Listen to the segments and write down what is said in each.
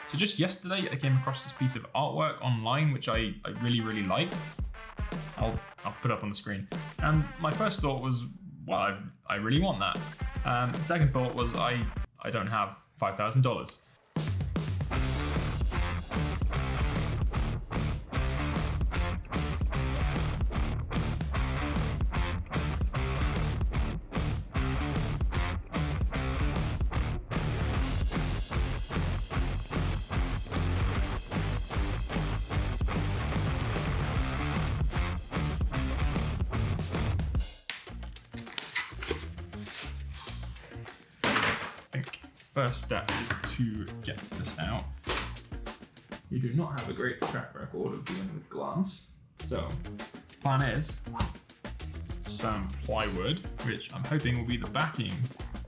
So just yesterday, I came across this piece of artwork online, which I really liked. I'll put up on the screen. And my first thought was, well, I really want that. Second thought was, I don't have $5,000. First step is to get this out. You do not have a great track record of dealing with glass. So, plan is some plywood, which I'm hoping will be the backing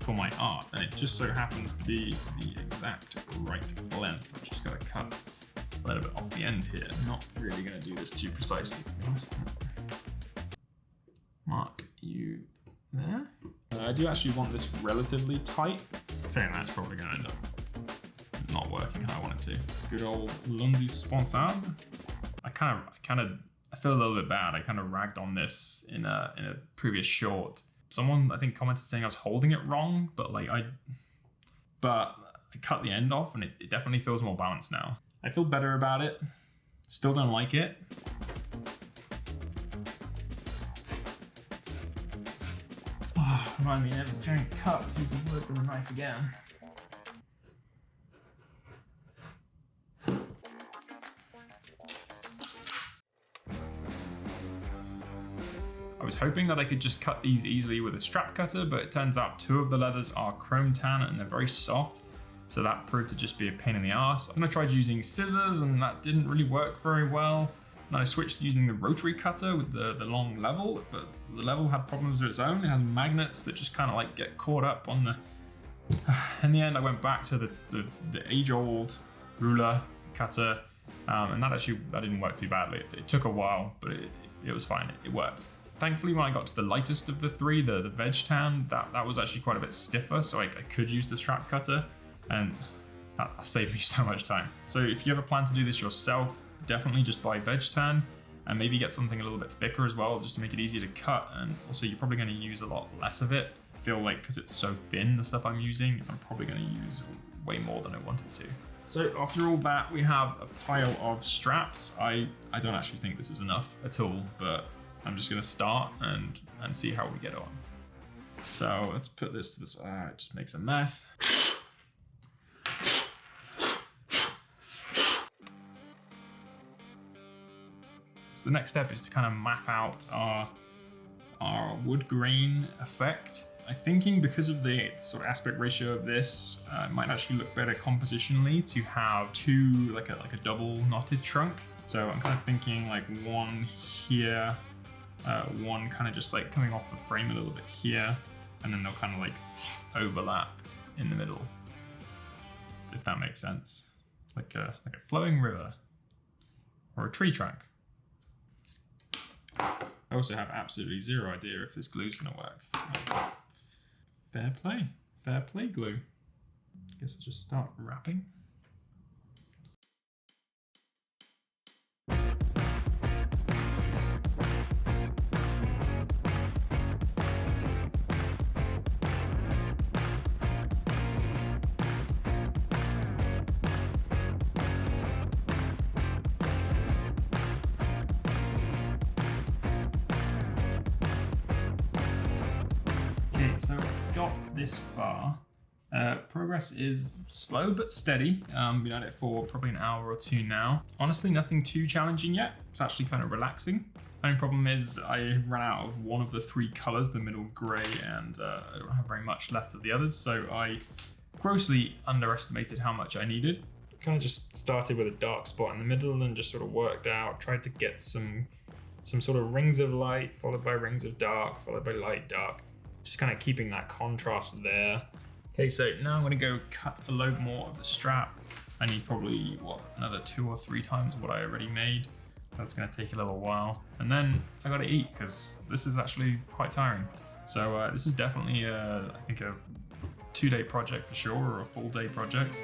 for my art, and it just so happens to be the exact right length. I've just got to cut a little bit off the end here. I'm not really going to do this too precisely, to be honest. Mark you there. I do actually want this relatively tight. Saying that's probably going to end up not working how I want it to. Good old l'indispensable. I feel a little bit bad. I kind of ragged on this in a previous short. Someone I think commented saying I was holding it wrong, but I cut the end off and it definitely feels more balanced now. I feel better about it. Still don't like it. Remind me never to try and cut a piece of wood with a knife again. I was hoping that I could just cut these easily with a strap cutter, but it turns out 2 of the leathers are chrome tan and they're very soft, so that proved to just be a pain in the ass. Then I tried using scissors and that didn't really work very well. And I switched to using the rotary cutter with the long level, but the level had problems of its own. It has magnets that just kind of get caught up on the... In the end, I went back to the age-old ruler cutter, and that didn't work too badly. It took a while, but it was fine. It worked. Thankfully, when I got to the lightest of the 3, the veg tan, that was actually quite a bit stiffer, so I could use the strap cutter, and that saved me so much time. So if you ever plan to do this yourself, definitely just buy veg tan and maybe get something a little bit thicker as well, just to make it easier to cut. And also you're probably going to use a lot less of it. I feel like because it's so thin, the stuff I'm using, I'm probably going to use way more than I wanted to. So after all that, we have a pile of straps. I don't actually think this is enough at all, but I'm just going to start and see how we get on. So let's put this to the side. It just makes a mess. So the next step is to kind of map out our wood grain effect. I'm thinking because of the sort of aspect ratio of this, it might actually look better compositionally to have 2, like a double knotted trunk. So I'm kind of thinking one here, one kind of just coming off the frame a little bit here, and then they'll kind of overlap in the middle, if that makes sense. Like a flowing river or a tree trunk. I also have absolutely zero idea if this glue's gonna work. Fair play glue. Guess I'll just start wrapping. This far. Progress is slow but steady. Been at it for probably an hour or 2 now. Honestly, nothing too challenging yet. It's actually kind of relaxing. Only problem is I ran out of one of the 3 colors, the middle gray, and I don't have very much left of the others, so I grossly underestimated how much I needed. Kind of just started with a dark spot in the middle and just sort of worked out, tried to get some sort of rings of light, followed by rings of dark, followed by light, dark. Just kind of keeping that contrast there. Okay, so now I'm gonna go cut a load more of the strap. I need probably, another 2 or 3 times what I already made. That's gonna take a little while. And then I gotta eat, because this is actually quite tiring. So this is definitely, I think, a 2-day project for sure, or a full day project.